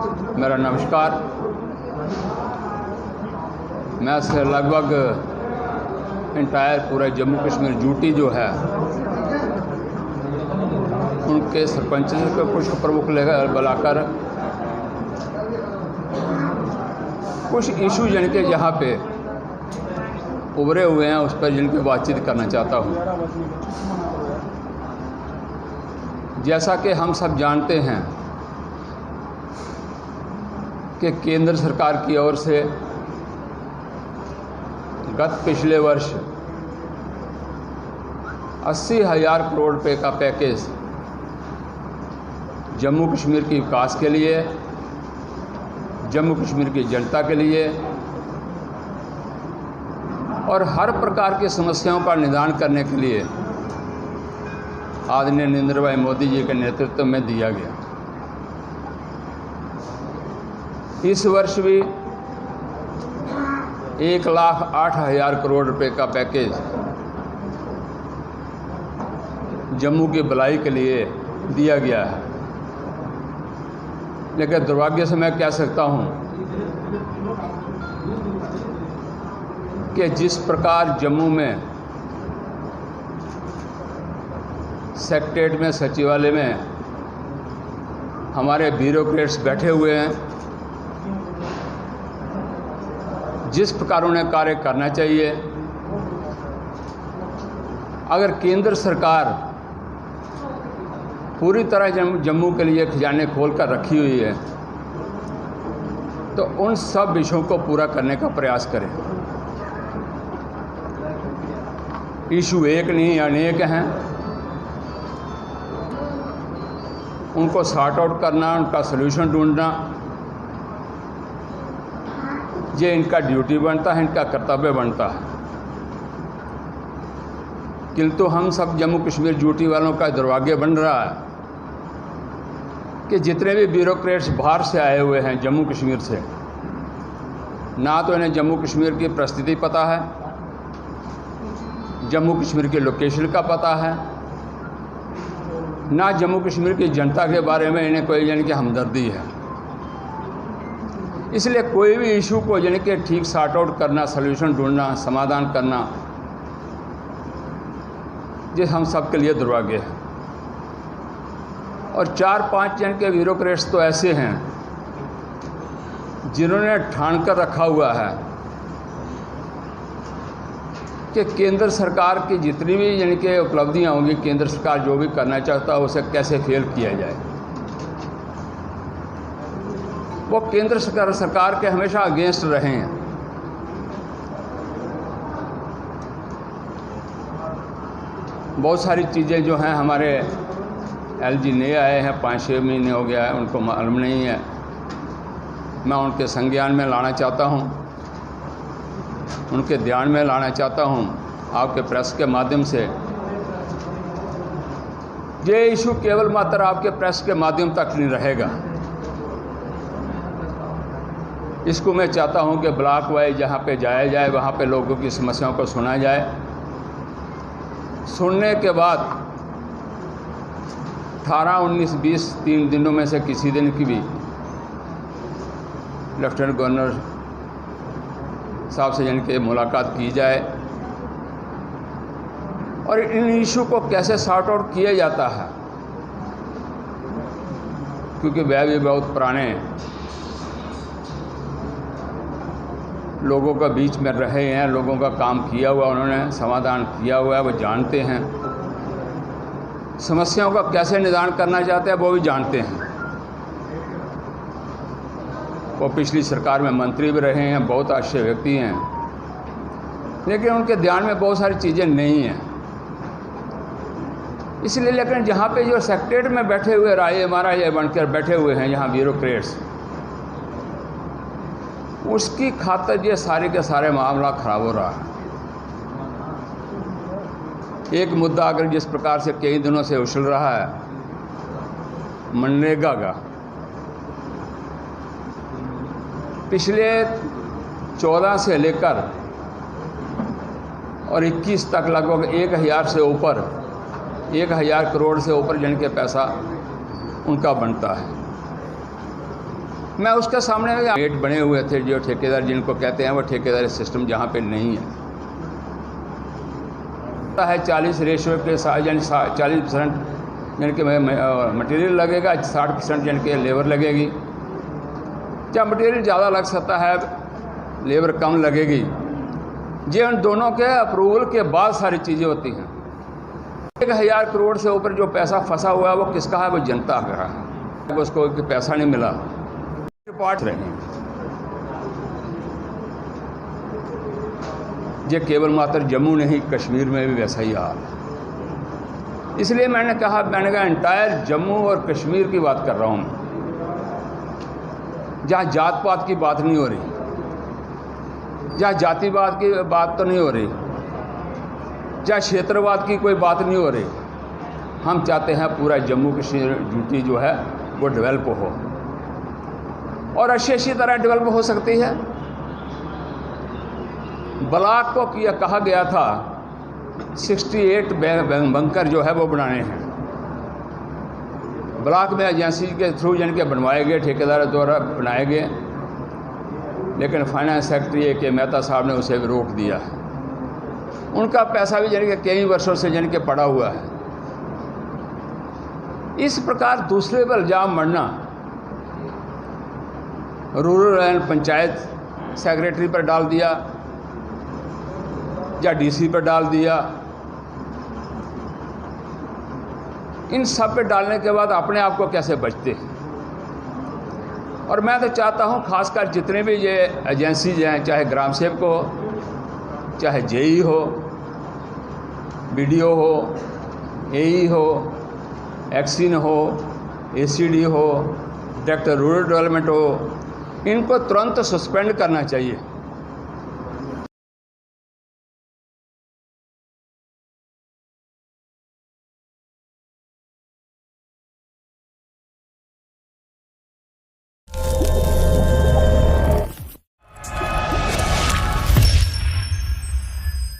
मेरा नमस्कार। मैं से लगभग इंटायर पूरा जम्मू कश्मीर ड्यूटी जो है उनके सरपंच को कुछ प्रमुख बुलाकर कुछ इशू जिनके यहाँ पे उभरे हुए हैं उस पर जिनकी बातचीत करना चाहता हूँ। जैसा कि हम सब जानते हैं कि केंद्र सरकार की ओर से गत पिछले वर्ष 80,000 करोड़ रुपए का पैकेज जम्मू कश्मीर के विकास के लिए, जम्मू कश्मीर की जनता के लिए और हर प्रकार की समस्याओं का निदान करने के लिए आदरणीय नरेंद्र भाई मोदी जी के नेतृत्व में दिया गया। इस वर्ष भी 1,08,000 करोड़ रुपए का पैकेज जम्मू की भलाई के लिए दिया गया है। लेकिन दुर्भाग्य से मैं कह सकता हूं कि जिस प्रकार जम्मू में सेक्रेटेरिएट में, सचिवालय में हमारे ब्यूरोक्रेट्स बैठे हुए हैं, जिस प्रकार उन्हें कार्य करना चाहिए, अगर केंद्र सरकार पूरी तरह जम्मू के लिए खजाने खोल कर रखी हुई है तो उन सब विषयों को पूरा करने का प्रयास करें। इशू एक नहीं अनेक हैं, उनको सॉर्ट आउट करना, उनका सलूशन ढूंढना ये इनका ड्यूटी बनता है, इनका कर्तव्य बनता है। किंतु हम सब जम्मू कश्मीर ड्यूटी वालों का दुर्भाग्य बन रहा है कि जितने भी ब्यूरोक्रेट्स बाहर से आए हुए हैं जम्मू कश्मीर से, ना तो इन्हें जम्मू कश्मीर की परिस्थिति पता है, जम्मू कश्मीर के लोकेशन का पता है, ना जम्मू कश्मीर की जनता के बारे में इन्हें कोई यानी कि हमदर्दी है। इसलिए कोई भी इशू को यानी कि ठीक सॉर्ट आउट करना, सलूशन ढूंढना, समाधान करना ये हम सब के लिए दुर्भाग्य है। और 4-5 जन के ब्यूरोक्रेट्स तो ऐसे हैं जिन्होंने ठान कर रखा हुआ है कि केंद्र सरकार की जितनी भी यानी कि उपलब्धियां होंगी, केंद्र सरकार जो भी करना चाहता है उसे कैसे फेल किया जाए। वो केंद्र सरकार के हमेशा अगेंस्ट रहे हैं। बहुत सारी चीज़ें जो हैं हमारे एलजी नए आए हैं, 5-6 महीने हो गया है, उनको मालूम नहीं है। मैं उनके संज्ञान में लाना चाहता हूं, उनके ध्यान में लाना चाहता हूं आपके प्रेस के माध्यम से। ये इशू केवल मात्र आपके प्रेस के माध्यम तक नहीं रहेगा। इसको मैं चाहता हूं कि ब्लॉक वाइज जहां पे जाया जाए वहां पे लोगों की समस्याओं को सुना जाए। सुनने के बाद 18, 19, 20 3 दिनों में से किसी दिन की भी लेफ्टिनेंट गवर्नर साहब से यानी कि मुलाकात की जाए और इन इशू को कैसे सॉर्ट आउट किया जाता है, क्योंकि वह भी बहुत पुराने लोगों का बीच में रहे हैं, लोगों का काम किया हुआ, उन्होंने समाधान किया हुआ है, वो जानते हैं। समस्याओं का कैसे निदान करना चाहते हैं वो भी जानते हैं। वो पिछली सरकार में मंत्री भी रहे हैं, बहुत अच्छे व्यक्ति हैं, लेकिन उनके ध्यान में बहुत सारी चीज़ें नहीं हैं। इसलिए लेकिन जहाँ पे जो सेक्रेटेरिएट में बैठे हुए राय हमारा ये बनकर बैठे हुए हैं यहाँ ब्यूरोक्रेट्स, उसकी खातिर ये सारे के सारे मामला खराब हो रहा है। एक मुद्दा अगर जिस प्रकार से कई दिनों से उछल रहा है मनरेगा का, पिछले 14 से लेकर और 21 तक लगभग 1,000 से ऊपर 1,000 करोड़ से ऊपर जिनके पैसा उनका बनता है। मैं उसके सामने रेट बने हुए थे जो ठेकेदार जिनको कहते हैं, वो ठेकेदारी सिस्टम जहाँ पे नहीं है 40 रेशो के साथ, यानी 40% यानी कि मटेरियल लगेगा, 60% यानी कि लेबर लगेगी। जब मटेरियल ज़्यादा लग सकता है, लेबर कम लगेगी। ये उन दोनों के अप्रूवल के बाद सारी चीज़ें होती हैं। 1000 करोड़ से ऊपर जो पैसा फंसा हुआ है वो किसका है? वो जनता का है। उसको पैसा नहीं मिला, रिपोर्ट रहे। ये केवल मात्र जम्मू नहीं, कश्मीर में भी वैसा ही हाल है। इसलिए मैंने कहा एंटायर जम्मू और कश्मीर की बात कर रहा हूँ, जहाँ जात पात की बात नहीं हो रही, जहाँ जातिवाद की बात तो नहीं हो रही, जहाँ क्षेत्रवाद की कोई बात नहीं हो रही। हम चाहते हैं पूरा जम्मू कश्मीर यूटी जो है वो डेवलप हो, और अच्छी तरह डेवलप हो सकती है। ब्लॉक को कहा गया था 68 बंकर जो है वो बनाने हैं। ब्लॉक में एजेंसी के थ्रू यानी कि बनवाए गए, ठेकेदार द्वारा बनाए गए, लेकिन फाइनेंस सेक्रेटरी के मेहता साहब ने उसे रोक दिया है। उनका पैसा भी यानी कि कई वर्षों से यानी कि पड़ा हुआ है। इस प्रकार दूसरे पर इल्जाम मढ़ना, रूरल एंड पंचायत सेक्रेटरी पर डाल दिया या डीसी पर डाल दिया, इन सब पे डालने के बाद अपने आप को कैसे बचते। और मैं तो चाहता हूँ खासकर जितने भी ये एजेंसीज हैं, चाहे ग्राम सेवक हो, चाहे जेई हो, बीडीओ हो, एई हो, एक्सिन हो, एसीडी हो, डायरेक्टर रूरल डेवलपमेंट हो, इनको तुरंत सस्पेंड करना चाहिए।